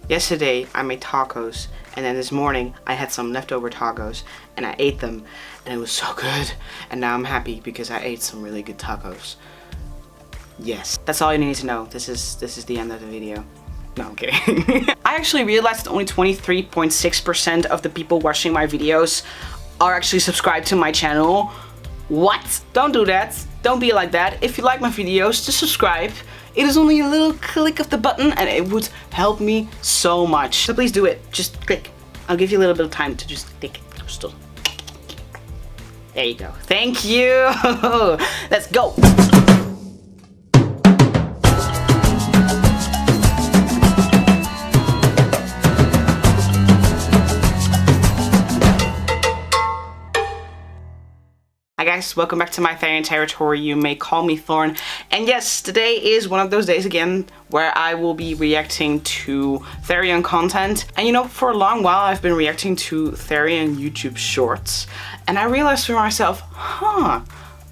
Yesterday I made tacos, and then this morning I had some leftover tacos and I ate them and it was so good. And now I'm happy because I ate some really good tacos. Yes, that's all you need to know. This is the end of the video. No, I'm kidding. I actually realized that only 23.6% of the people watching my videos are actually subscribed to my channel. What? Don't do that. Don't be like that. If you like my videos, just subscribe. It is only a little click of the button and it would help me so much. So please do it. Just click. I'll give you a little bit of time to just click. There you go. Thank you. Let's go. Hi guys, welcome back to my Therian Territory. You may call me Thorn. And yes, today is one of those days again where I will be reacting to Therian content. And you know, for a long while I've been reacting to Therian YouTube shorts. And I realized for myself,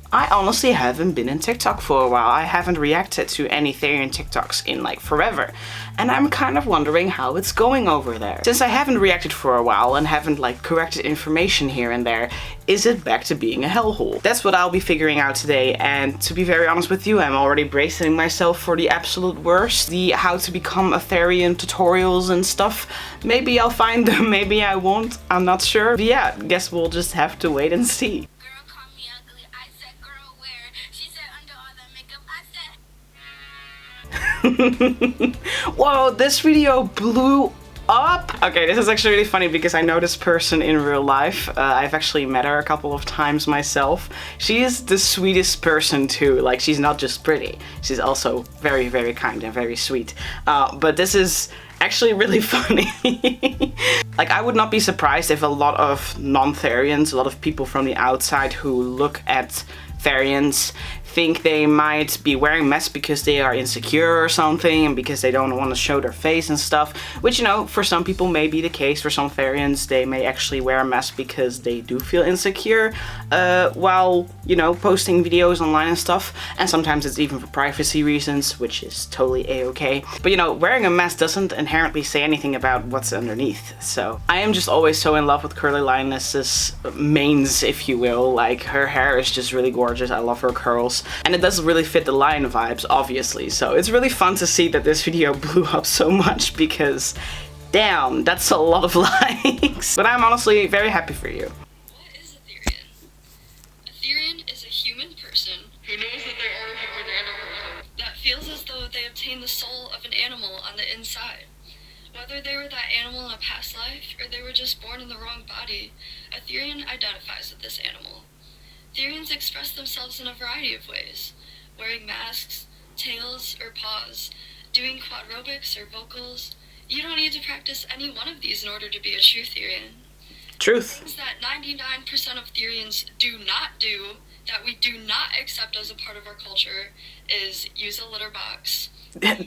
I honestly haven't been in TikTok for a while. I haven't reacted to any Therian TikToks in like forever. And I'm kind of wondering how it's going over there. Since I haven't reacted for a while and haven't like corrected information here and there, is it back to being a hellhole? That's what I'll be figuring out today. And to be very honest with you, I'm already bracing myself for the absolute worst. The how to become a Therian tutorials and stuff. Maybe I'll find them, maybe I won't. I'm not sure. But yeah, guess we'll just have to wait and see. Whoa, this video blew up! Okay, this is actually really funny because I know this person in real life. I've actually met her a couple of times myself. She is the sweetest person too. Like, she's not just pretty. She's also very, very kind and very sweet. But this is actually really funny. Like, I would not be surprised if a lot of non-Therians, a lot of people from the outside who look at Therians think they might be wearing masks because they are insecure or something and because they don't want to show their face and stuff, which, you know, for some people may be the case. For some Therians, they may actually wear a mask because they do feel insecure while, you know, posting videos online and stuff, and sometimes it's even for privacy reasons, which is totally a-okay. But, you know, wearing a mask doesn't inherently say anything about what's underneath. So I am just always so in love with Curly Lioness's manes, if you will. Like, her hair is just really gorgeous. I love her curls. And it does really fit the lion vibes, obviously. So it's really fun to see that this video blew up so much because, damn, that's a lot of likes. But I'm honestly very happy for you. What is a Therian? A Therian is a human person who knows that they are a human animal that feels as though they obtain the soul of an animal on the inside. Whether they were that animal in a past life or they were just born in the wrong body, a Therian identifies with this animal. Therians express themselves in a variety of ways, wearing masks, tails, or paws, doing quadrobics or vocals. You don't need to practice any one of these in order to be a true Therian. Truth. Things that 99% of Therians do not do, that we do not accept as a part of our culture, is use a litter box.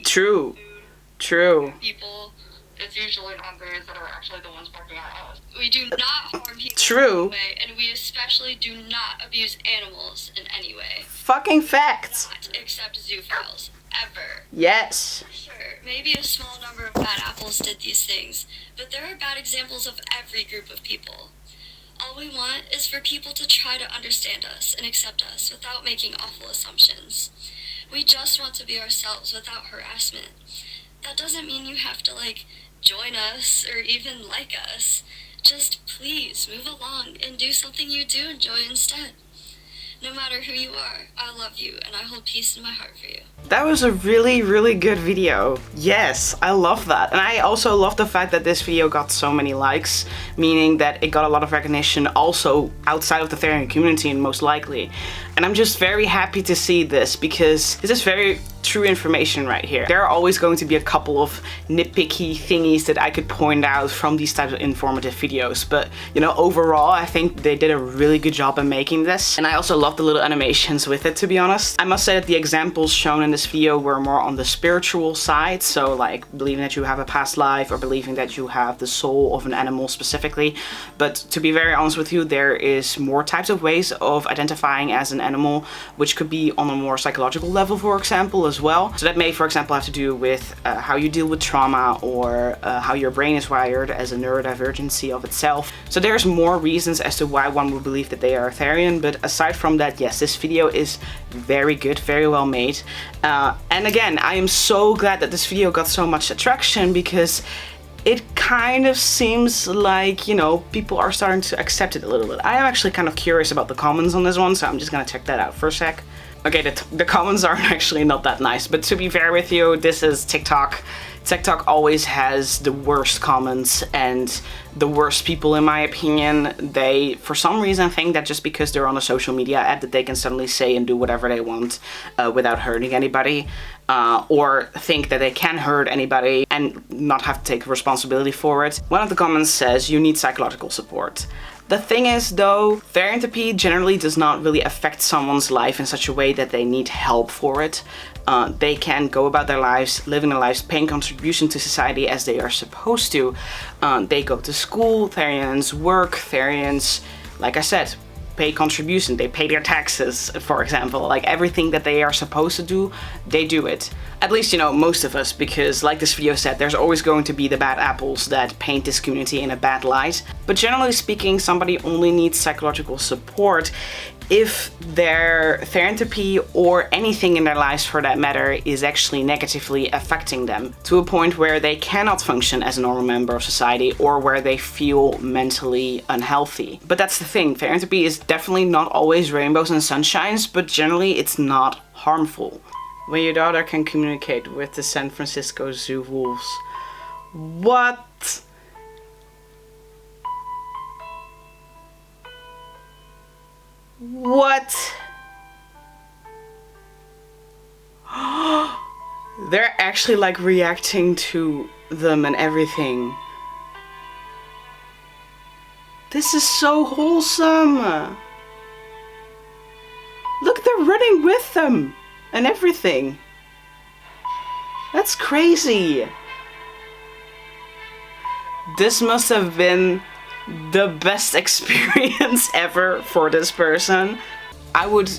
True. Food, True. people. It's usually non-Therians that are actually the ones barking at us. We do not harm people True. in any way, and we especially do not abuse animals in any way. Fucking facts. Not except zoophiles. Ever. Yes. Sure, maybe a small number of bad apples did these things, but there are bad examples of every group of people. All we want is for people to try to understand us and accept us without making awful assumptions. We just want to be ourselves without harassment. That doesn't mean you have to, like, join us or even like us. Just please move along and do something you do enjoy instead. No matter who you are, I love you and I hold peace in my heart for you. That was a really, really good video. Yes, I love that. And I also love the fact that this video got so many likes, meaning that it got a lot of recognition also outside of the Therian community, and most likely. And I'm just very happy to see this because this is very true information right here. There are always going to be a couple of nitpicky thingies that I could point out from these types of informative videos, but you know, overall I think they did a really good job in making this, and I also love the little animations with it, to be honest. I must say that the examples shown in this this video were more on the spiritual side, so like believing that you have a past life or believing that you have the soul of an animal specifically. But to be very honest with you, there is more types of ways of identifying as an animal, which could be on a more psychological level, for example, as well. So that may, for example, have to do with how you deal with trauma, or how your brain is wired as a neurodivergency of itself. So there's more reasons as to why one would believe that they are a Therian, but aside from that, yes, this video is very good, very well made. And again, I am so glad that this video got so much attraction, because it kind of seems like, you know, people are starting to accept it a little bit. I am actually kind of curious about the comments on this one, so I'm just gonna check that out for a sec. Okay, the comments are actually not that nice, but to be fair with you, this is TikTok. TikTok always has the worst comments and the worst people, in my opinion. They, for some reason, think that just because they're on a social media app that they can suddenly say and do whatever they want without hurting anybody, or think that they can hurt anybody and not have to take responsibility for it. One of the comments says, "You need psychological support." The thing is though, Therian Territory generally does not really affect someone's life in such a way that they need help for it. They can go about their lives, living their lives, paying contribution to society as they are supposed to. They go to school, Therians work, Therians, like I said, pay contribution, they pay their taxes, for example. Like everything that they are supposed to do, they do it. At least, you know, most of us, because like this video said, there's always going to be the bad apples that paint this community in a bad light. But generally speaking, somebody only needs psychological support if their therapy or anything in their lives for that matter is actually negatively affecting them to a point where they cannot function as a normal member of society, or where they feel mentally unhealthy. But that's the thing, therapy is definitely not always rainbows and sunshines, but generally it's not harmful. When your daughter can communicate with the San Francisco Zoo wolves. What? What? They're actually like reacting to them and everything. This is so wholesome. Look, they're running with them and everything. That's crazy. This must have been the best experience ever for this person. I would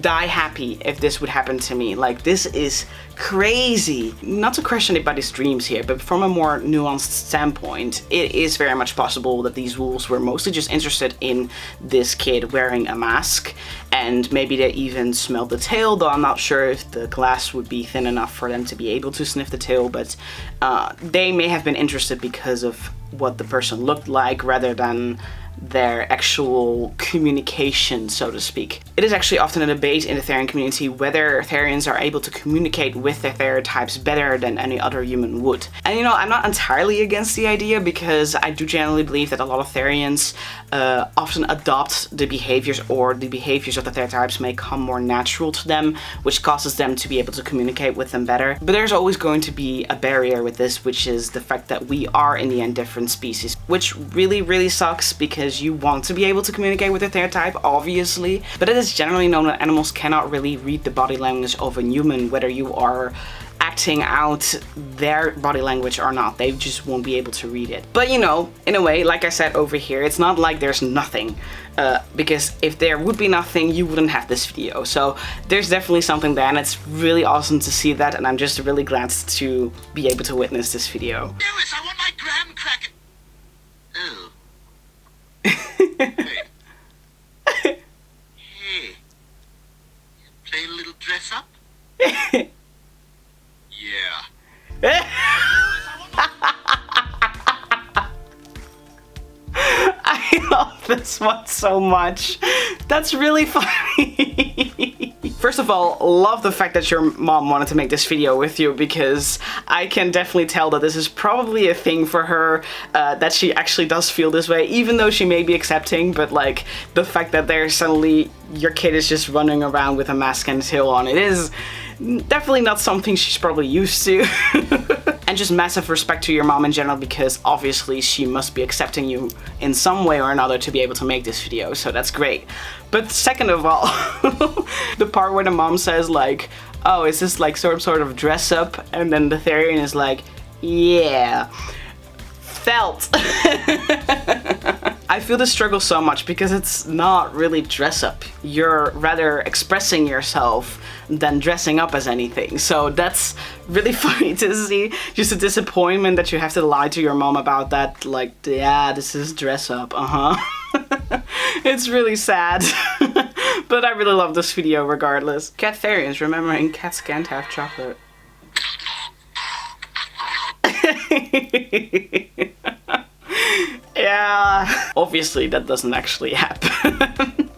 die happy if this would happen to me. Like, this is crazy. Not to crush anybody's dreams here, but from a more nuanced standpoint, it is very much possible that these wolves were mostly just interested in this kid wearing a mask, and maybe they even smelled the tail, though I'm not sure if the glass would be thin enough for them to be able to sniff the tail, but they may have been interested because of what the person looked like rather than their actual communication, so to speak. It is actually often a debate in the Therian community whether Therians are able to communicate with their Theritypes better than any other human would. And you know, I'm not entirely against the idea, because I do generally believe that a lot of Therians often adopt the behaviors, or the behaviors of the Theritypes may come more natural to them, which causes them to be able to communicate with them better. But there's always going to be a barrier with this, which is the fact that we are in the end different species, which really sucks, because you want to be able to communicate with a Theritype, obviously, but it is generally known that animals cannot really read the body language of a human, whether you are acting out their body language or not. They just won't be able to read it. But you know, in a way, like I said over here, it's not like there's nothing, because if there would be nothing, you wouldn't have this video. So there's definitely something there, and it's really awesome to see that, and I'm just really glad to be able to witness this video. Lewis, I want my graham cracker. Oh. Hey. Hey. Play a little dress up? Yeah. I love this one so much. That's really funny. First of all, love the fact that your mom wanted to make this video with you, because I can definitely tell that this is probably a thing for her, that she actually does feel this way, even though she may be accepting. But like, the fact that there's suddenly your kid is just running around with a mask and tail on, it is definitely not something she's probably used to. And just massive respect to your mom in general, because obviously she must be accepting you in some way or another to be able to make this video, so that's great. But second of all, the part where the mom says like, oh, is this like sort of dress up? And then the Therian is like, yeah, felt. I feel the struggle so much because it's not really dress up. You're rather expressing yourself than dressing up as anything. So that's really funny to see. Just a disappointment that you have to lie to your mom about that. Like, yeah, this is dress up, It's really sad. But I really love this video regardless. Cat Therians, remembering cats can't have chocolate. Yeah, obviously that doesn't actually happen.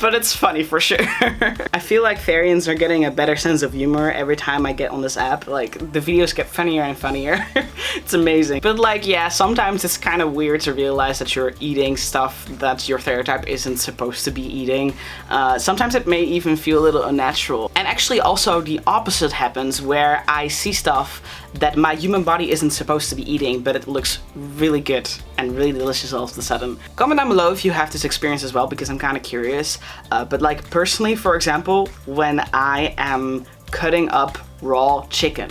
But it's funny for sure. I feel like Therians are getting a better sense of humor every time I get on this app. Like, the videos get funnier and funnier. It's amazing. But like, yeah, sometimes it's kind of weird to realize that you're eating stuff that your Theritype isn't supposed to be eating. Sometimes it may even feel a little unnatural. And actually also the opposite happens, where I see stuff that my human body isn't supposed to be eating, but it looks really good and really delicious all of a sudden. Comment down below if you have this experience as well, because I'm kind of curious. But like, personally, for example, when I am cutting up raw chicken,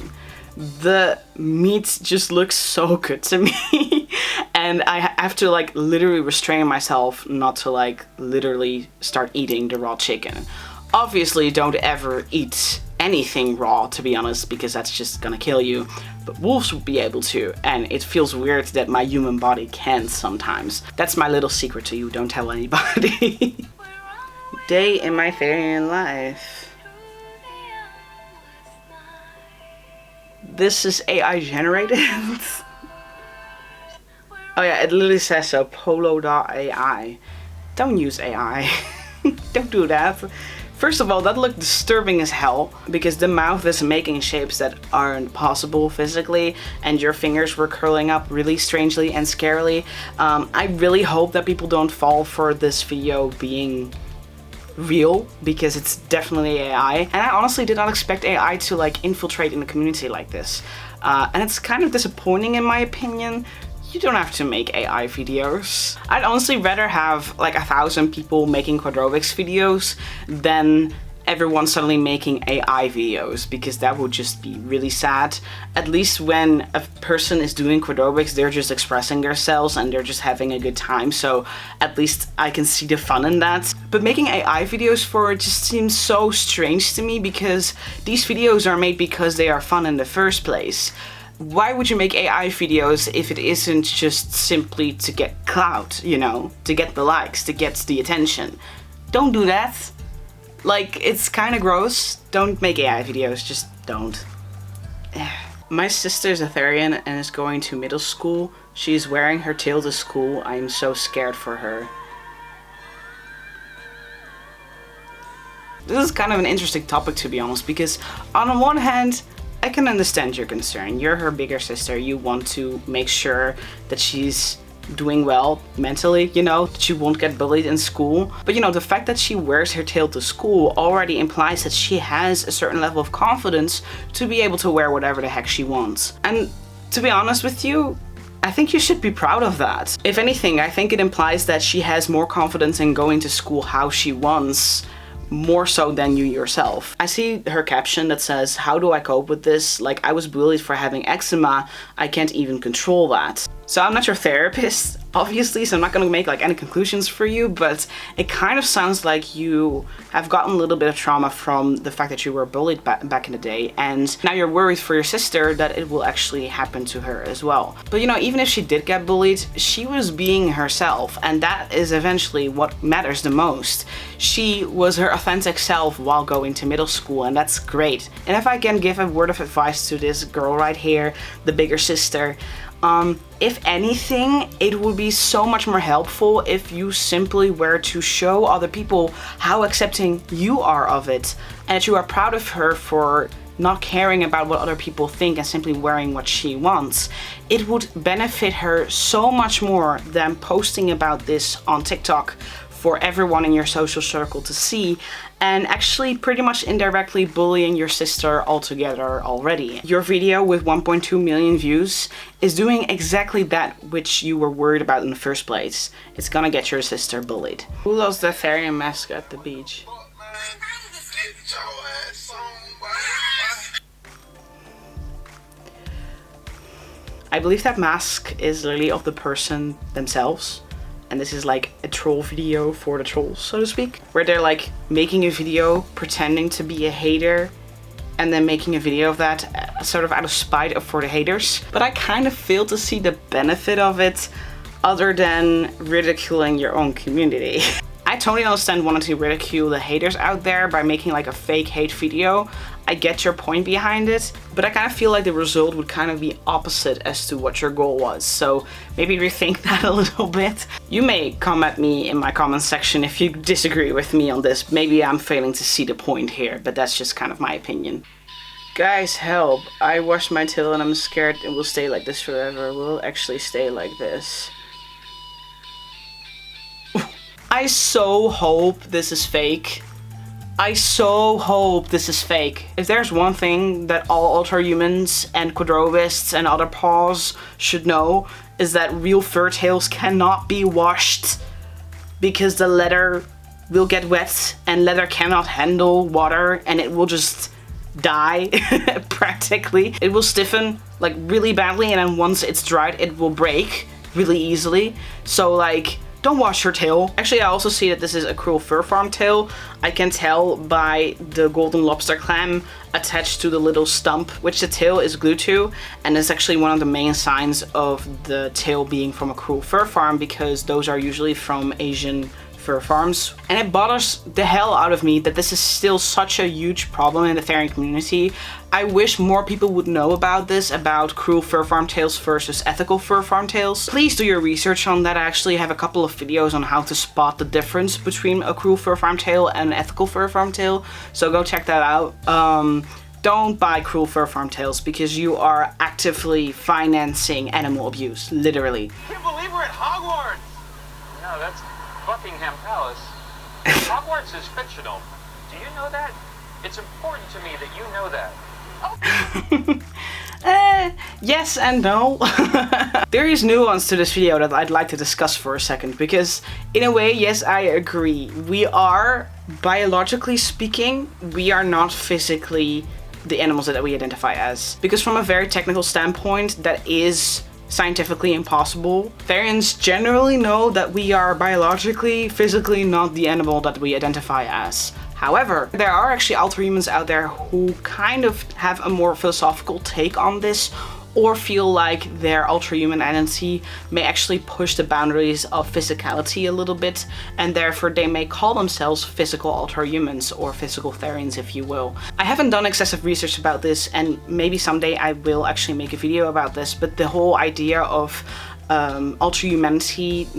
the meat just looks so good to me. And I have to like literally restrain myself not to like literally start eating the raw chicken. Obviously, don't ever eat anything raw, to be honest, because that's just gonna kill you. But wolves would be able to, and it feels weird that my human body can't sometimes. That's my little secret to you, don't tell anybody. Day in my Therian life. This is AI generated. Oh yeah, it literally says so, polo.ai. Don't use AI. Don't do that. First of all, that looked disturbing as hell, because the mouth is making shapes that aren't possible physically, and your fingers were curling up really strangely and scarily. I really hope that people don't fall for this video being real, because it's definitely AI. And I honestly did not expect AI to like infiltrate in the community like this. And it's kind of disappointing in my opinion. You don't have to make AI videos. I'd honestly rather have like 1,000 people making quadrobics videos than everyone suddenly making AI videos, because that would just be really sad. At least when a person is doing quadrobics, they're just expressing themselves and they're just having a good time, so at least I can see the fun in that. But making AI videos for it just seems so strange to me, because these videos are made because they are fun in the first place. Why would you make AI videos if it isn't just simply to get clout, you know? To get the likes, to get the attention. Don't do that. Like, it's kind of gross. Don't make AI videos, just don't. My sister's a Therian and is going to middle school. She's wearing her tail to school. I'm so scared for her. This is kind of an interesting topic, to be honest, because on one hand, I can understand your concern. You're her bigger sister. You want to make sure that she's doing well mentally, you know, that she won't get bullied in school. But you know, the fact that she wears her tail to school already implies that she has a certain level of confidence to be able to wear whatever the heck she wants. And to be honest with you, I think you should be proud of that. If anything, I think it implies that she has more confidence in going to school how she wants, more so than you yourself. I see her caption that says, how do I cope with this? Like, I was bullied for having eczema. I can't even control that. So I'm not your therapist, obviously, so I'm not gonna make like any conclusions for you, but it kind of sounds like you have gotten a little bit of trauma from the fact that you were bullied back in the day, and now you're worried for your sister that it will actually happen to her as well. But you know, even if she did get bullied, she was being herself, and that is eventually what matters the most. She was her authentic self while going to middle school, and that's great. And if I can give a word of advice to this girl right here, the bigger sister, if anything, it would be so much more helpful if you simply were to show other people how accepting you are of it, and that you are proud of her for not caring about what other people think and simply wearing what she wants. It would benefit her so much more than posting about this on TikTok for everyone in your social circle to see. and actually pretty much indirectly bullying your sister altogether already. Your video with 1.2 million views is doing exactly that which you were worried about in the first place. It's gonna get your sister bullied. Who lost the Therian mask at the beach? I believe that mask is literally of the person themselves. And this is like a troll video for the trolls, so to speak. Where they're like making a video pretending to be a hater and then making a video of that sort of out of spite for the haters. But I kind of fail to see the benefit of it other than ridiculing your own community. I totally understand wanting to ridicule the haters out there by making like a fake hate video. I get your point behind it, but I kind of feel like the result would kind of be opposite as to what your goal was. So maybe rethink that a little bit. You may come at me in my comment section if you disagree with me on this. Maybe I'm failing to see the point here, but that's just kind of my opinion. Guys, help. I washed my tail and I'm scared it will stay like this forever. Will it actually stay like this? I so hope this is fake. I so hope this is fake. If there's one thing that all ultra humans and quadrobists and other paws should know, is that real fur tails cannot be washed because the leather will get wet and leather cannot handle water and it will just die practically. It will stiffen like really badly, and then once it's dried it will break really easily. So like, don't wash your tail. Actually, I also see that this is a cruel fur farm tail. I can tell by the golden lobster clam attached to the little stump which the tail is glued to, and it's actually one of the main signs of the tail being from a cruel fur farm, because those are usually from Asian fur farms. And it bothers the hell out of me that this is still such a huge problem in the Therian community. I wish more people would know about this, about cruel fur farm tails versus ethical fur farm tails. Please do your research on that. I actually have a couple of videos on how to spot the difference between a cruel fur farm tail and an ethical fur farm tail, so go check that out. Don't buy cruel fur farm tails because you are actively financing animal abuse, literally. I can't believe we're at Hogwarts! No, that's Buckingham Palace. Hogwarts is fictional. Do you know that? It's important to me that you know that. Yes and no. There is nuance to this video that I'd like to discuss for a second, because in a way, yes, I agree. We are, biologically speaking, we are not physically the animals that we identify as. Because from a very technical standpoint, that is scientifically impossible. Therians generally know that we are biologically, physically not the animal that we identify as. However, there are actually ultra humans out there who kind of have a more philosophical take on this, or feel like their ultra human identity may actually push the boundaries of physicality a little bit, and therefore they may call themselves physical ultra humans, or physical Therians if you will. I haven't done excessive research about this, and maybe someday I will actually make a video about this, but the whole idea of ultra humanity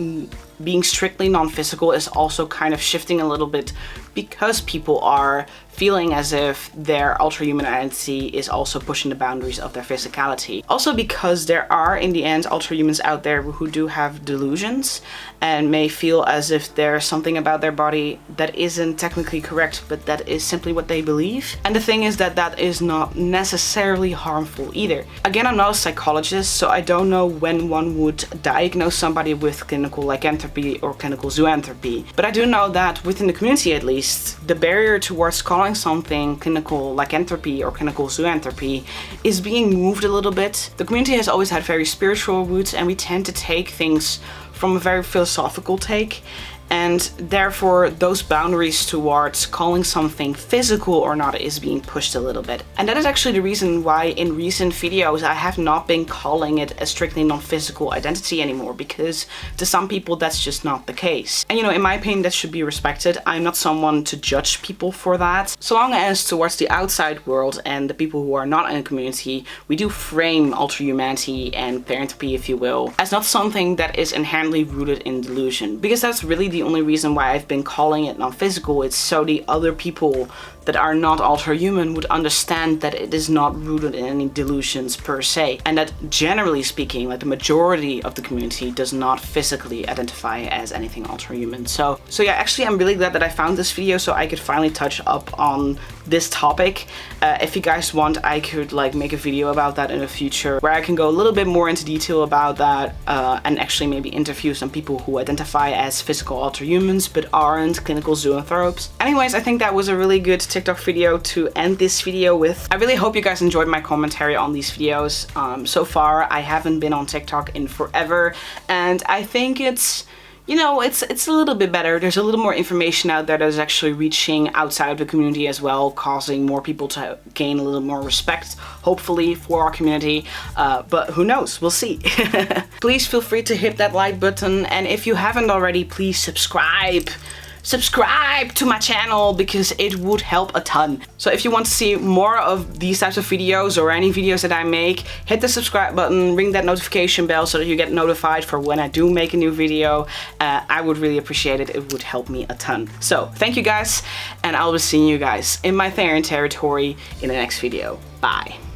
being strictly non-physical is also kind of shifting a little bit, because people are feeling as if their ultra-human identity is also pushing the boundaries of their physicality. Also because there are, in the end, ultra-humans out there who do have delusions and may feel as if there's something about their body that isn't technically correct, but that is simply what they believe. And the thing is that that is not necessarily harmful either. Again, I'm not a psychologist, so I don't know when one would diagnose somebody with clinical lycanthropy or clinical zoanthropy. But I do know that within the community at least, the barrier towards calling something clinical lycanthropy or clinical zoanthropy is being moved a little bit. The community has always had very spiritual roots, and we tend to take things from a very philosophical take, and therefore those boundaries towards calling something physical or not is being pushed a little bit. And that is actually the reason why in recent videos I have not been calling it a strictly non-physical identity anymore, because to some people that's just not the case. And you know, in my opinion, that should be respected. I'm not someone to judge people for that. So long as towards the outside world and the people who are not in the community, we do frame ultra humanity and therianthropy, if you will, as not something that is inherently rooted in delusion. Because that's really the only reason why I've been calling it non-physical. It's so the other people that are not ultra-human would understand that it is not rooted in any delusions per se, and that generally speaking, like the majority of the community does not physically identify as anything ultra-human. So yeah, actually I'm really glad that I found this video so I could finally touch up on this topic. If you guys want, I could like make a video about that in the future where I can go a little bit more into detail about that and actually maybe interview some people who identify as physical ultra-humans but aren't clinical zoanthropes. Anyways, I think that was a really good TikTok video to end this video with. I really hope you guys enjoyed my commentary on these videos. So far I haven't been on TikTok in forever, and I think it's, you know, it's a little bit better. There's a little more information out there that is actually reaching outside of the community as well, causing more people to gain a little more respect, hopefully, for our community. But who knows? We'll see. Please feel free to hit that like button, and if you haven't already, please subscribe to my channel because it would help a ton. So if you want to see more of these types of videos or any videos that I make, hit the subscribe button, ring that notification bell so that you get notified for when I do make a new video. I would really appreciate it. It would help me a ton. So thank you guys, and I'll be seeing you guys in my Therian territory in the next video. Bye.